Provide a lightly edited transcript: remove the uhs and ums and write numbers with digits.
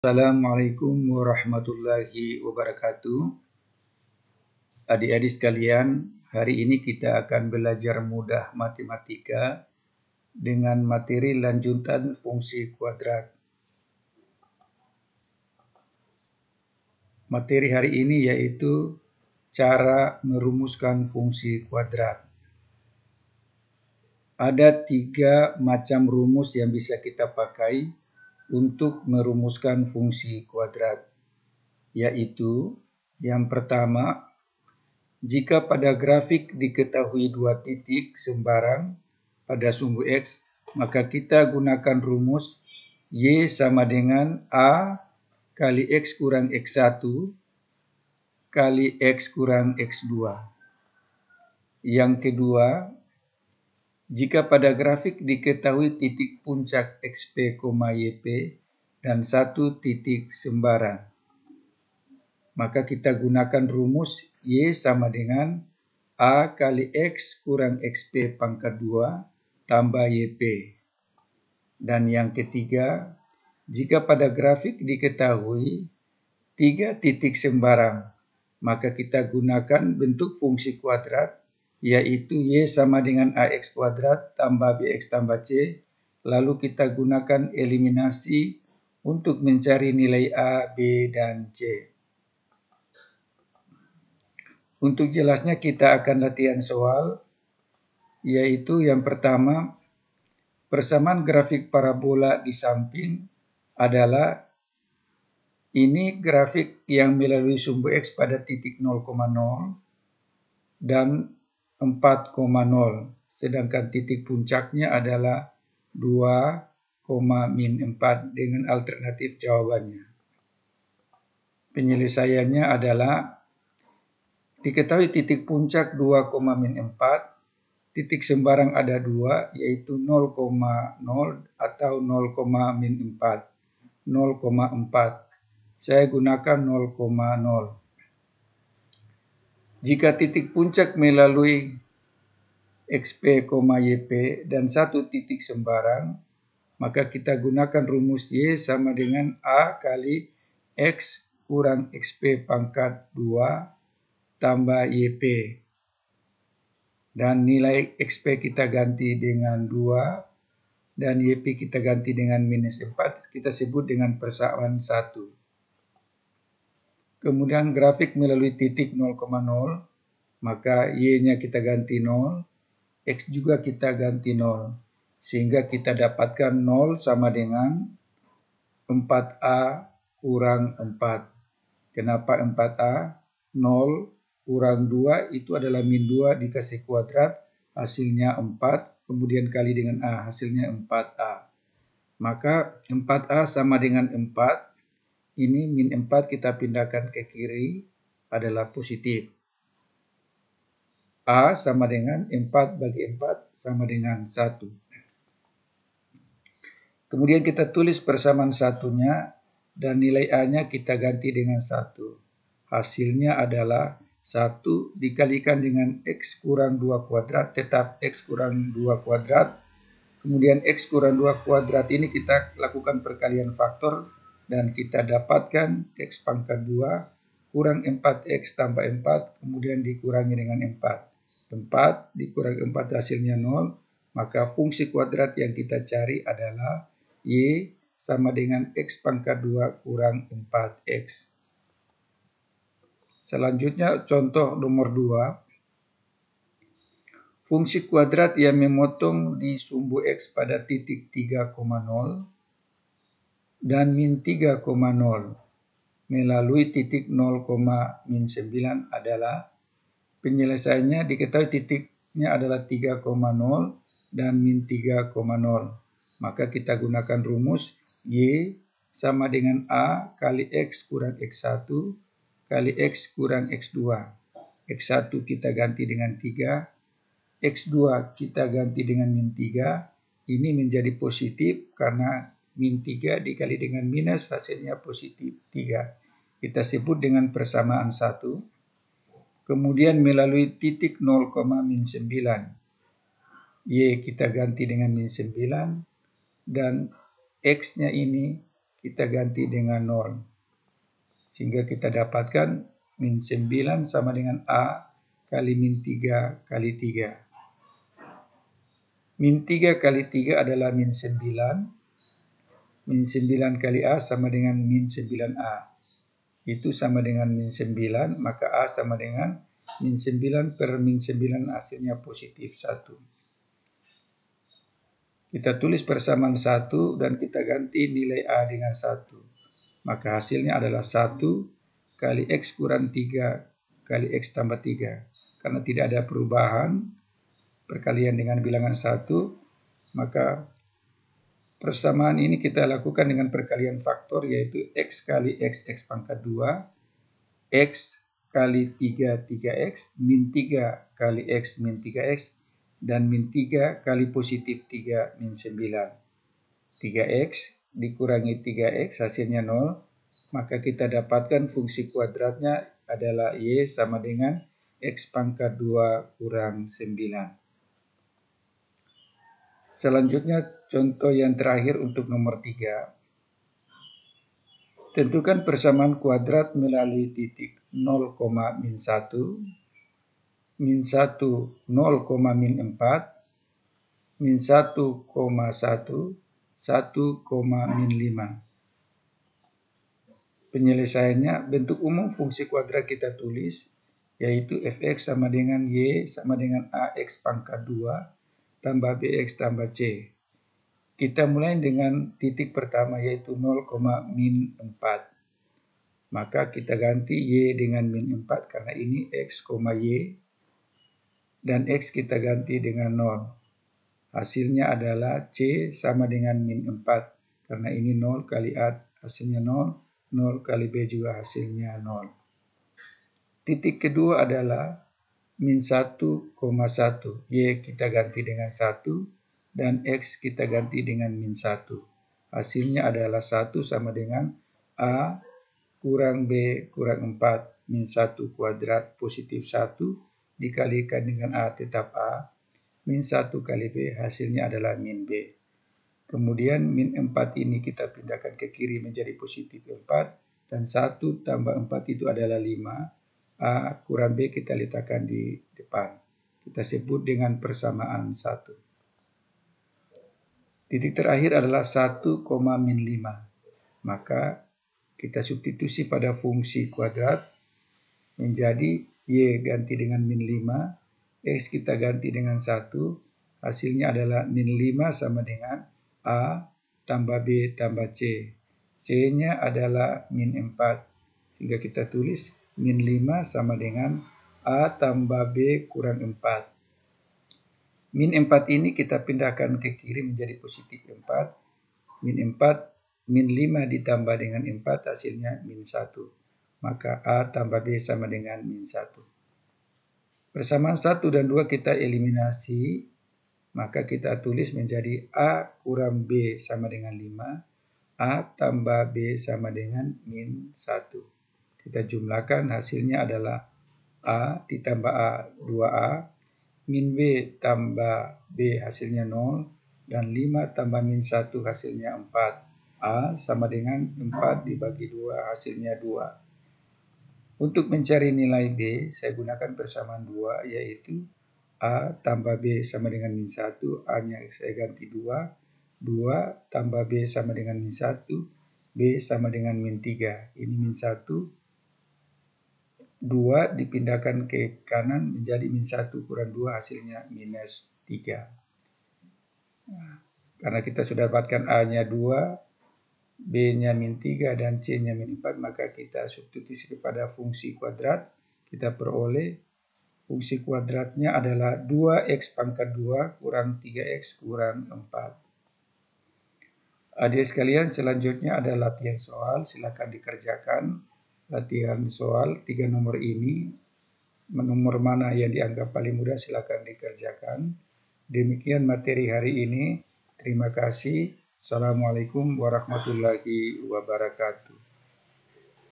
Assalamualaikum warahmatullahi wabarakatuh. Adik-adik sekalian, hari ini kita akan belajar mudah matematika dengan materi lanjutan fungsi kuadrat. Materi hari ini yaitu cara merumuskan fungsi kuadrat. Ada 3 macam rumus yang bisa kita pakai untuk merumuskan fungsi kuadrat, yaitu yang pertama, jika pada grafik diketahui 2 titik sembarang pada sumbu X, maka kita gunakan rumus Y sama dengan A kali X kurang X1 kali X kurang X2. Yang kedua, jika pada grafik diketahui titik puncak XP, YP dan 1 titik sembarang, maka kita gunakan rumus Y sama dengan A kali X kurang XP pangkat 2 tambah YP. Dan yang ketiga, jika pada grafik diketahui 3 titik sembarang, maka kita gunakan bentuk fungsi kuadrat, yaitu Y sama dengan AX kuadrat tambah BX tambah C, lalu kita gunakan eliminasi untuk mencari nilai A, B, dan C. Untuk jelasnya kita akan latihan soal, yaitu yang pertama, persamaan grafik parabola di samping adalah ini grafik yang melalui sumbu X pada titik 0,0 dan 4,0, sedangkan titik puncaknya adalah 2,-4 dengan alternatif jawabannya. Penyelesaiannya adalah diketahui titik puncak 2,-4, titik sembarang ada 2, yaitu 0,0 atau 0,-4. 0,4. Saya gunakan 0,0. Jika titik puncak melalui XP, YP dan 1 titik sembarang, maka kita gunakan rumus Y sama dengan A kali X kurang XP pangkat 2 tambah YP. Dan nilai XP kita ganti dengan 2 dan YP kita ganti dengan minus 4, kita sebut dengan persamaan 1. Kemudian grafik melalui titik 0,0, maka Y-nya kita ganti 0, X juga kita ganti 0. Sehingga kita dapatkan 0 sama dengan 4A kurang 4. Kenapa 4A? 0 kurang 2 itu adalah min 2 dikasih kuadrat, hasilnya 4, kemudian kali dengan A, hasilnya 4A. Maka 4A sama dengan 4, ini min 4 kita pindahkan ke kiri adalah positif. A sama dengan 4 bagi 4 sama dengan 1. Kemudian kita tulis persamaan satunya dan nilai A-nya kita ganti dengan 1. Hasilnya adalah 1 dikalikan dengan X kurang 2 kuadrat, tetap X kurang 2 kuadrat. Kemudian X kurang 2 kuadrat ini kita lakukan perkalian faktor dan kita dapatkan X pangkat 2 kurang 4X tambah 4, kemudian dikurangi dengan 4. 4 dikurangi 4 hasilnya 0, maka fungsi kuadrat yang kita cari adalah Y sama dengan X pangkat 2 kurang 4X. Selanjutnya contoh nomor 2. Fungsi kuadrat yang memotong di sumbu X pada titik 3,0 dan min 3,0 melalui titik 0,-9 adalah, penyelesaiannya diketahui titiknya adalah 3,0 dan min 3,0. Maka kita gunakan rumus Y sama dengan A kali X kurang X1 kali X kurang X2. X1 kita ganti dengan 3, X2 kita ganti dengan min 3. Ini menjadi positif karena min 3 dikali dengan minus hasilnya positif 3. Kita sebut dengan persamaan 1. Kemudian melalui titik 0,-9, Y kita ganti dengan min 9 dan X-nya ini kita ganti dengan 0. Sehingga kita dapatkan min 9 sama dengan A kali min 3 kali 3. Min 3 kali 3 adalah min 9. Min 9 kali A sama dengan min 9A. Itu sama dengan min 9, maka A sama dengan min 9 per min 9 hasilnya positif 1. Kita tulis persamaan 1 dan kita ganti nilai A dengan 1. Maka hasilnya adalah 1 kali X kurang 3 kali X tambah 3. Karena tidak ada perubahan perkalian dengan bilangan 1, maka persamaan ini kita lakukan dengan perkalian faktor, yaitu X kali X, X pangkat 2, X kali 3, 3X, min 3 kali X, min 3X, dan min 3 kali positif 3, min 9. 3X dikurangi 3X hasilnya 0, maka kita dapatkan fungsi kuadratnya adalah Y sama dengan X pangkat 2 kurang 9. Selanjutnya contoh yang terakhir untuk nomor 3. Tentukan persamaan kuadrat melalui titik 0, min 1, min 1, 0, min 4, min 1, 1, 1, min 5. Penyelesaiannya, bentuk umum fungsi kuadrat kita tulis, yaitu fx sama dengan y sama dengan ax pangkat 2 tambah bx tambah c. Kita mulai dengan titik pertama, yaitu 0, min 4. Maka kita ganti y dengan min 4 karena ini x, y. Dan x kita ganti dengan 0. Hasilnya adalah C sama dengan min 4. Karena ini 0 kali A hasilnya 0. 0 kali B juga hasilnya 0. Titik kedua adalah min 1, 1. Y kita ganti dengan 1. Dan X kita ganti dengan min 1. Hasilnya adalah 1 sama dengan A kurang B kurang 4. Min 1 kuadrat positif 1 dikalikan dengan A tetap A. Min 1 kali B hasilnya adalah min B. Kemudian min 4 ini kita pindahkan ke kiri menjadi positif 4. Dan 1 tambah 4 itu adalah 5. A kurang B kita letakkan di depan. Kita sebut dengan persamaan 1. Titik terakhir adalah 1, min 5. Maka kita substitusi pada fungsi kuadrat menjadi Y ganti dengan min 5. X kita ganti dengan 1, hasilnya adalah min 5 sama dengan A tambah B tambah C. C-nya adalah min 4, sehingga kita tulis min 5 sama dengan A tambah B kurang 4. Min 4 ini kita pindahkan ke kiri menjadi positif 4. Min 4, min 5 ditambah dengan 4 hasilnya min 1. Maka A tambah B sama dengan min 1. Persamaan 1 dan 2 kita eliminasi, maka kita tulis menjadi A kurang B sama dengan 5, A tambah B sama dengan min 1. Kita jumlahkan, hasilnya adalah A ditambah A 2A, min B tambah B hasilnya 0, dan 5 tambah min 1 hasilnya 4. A sama dengan 4 dibagi 2 hasilnya 2. Untuk mencari nilai B, saya gunakan persamaan 2, yaitu A tambah B sama dengan min 1, A-nya saya ganti 2, 2 tambah B sama dengan min 1, B sama dengan min 3. Ini min 1, 2 dipindahkan ke kanan menjadi min 1 kurang 2 hasilnya minus 3. Nah, karena kita sudah dapatkan A-nya 2, B-nya min 3 dan C-nya min 4, maka kita substitusi kepada fungsi kuadrat. Kita peroleh fungsi kuadratnya adalah 2x pangkat 2 kurang 3x kurang 4. Adik sekalian, selanjutnya ada latihan soal. Silakan dikerjakan latihan soal 3 nomor ini. Nomor mana yang dianggap paling mudah silakan dikerjakan. Demikian materi hari ini. Terima kasih. Assalamualaikum warahmatullahi wabarakatuh.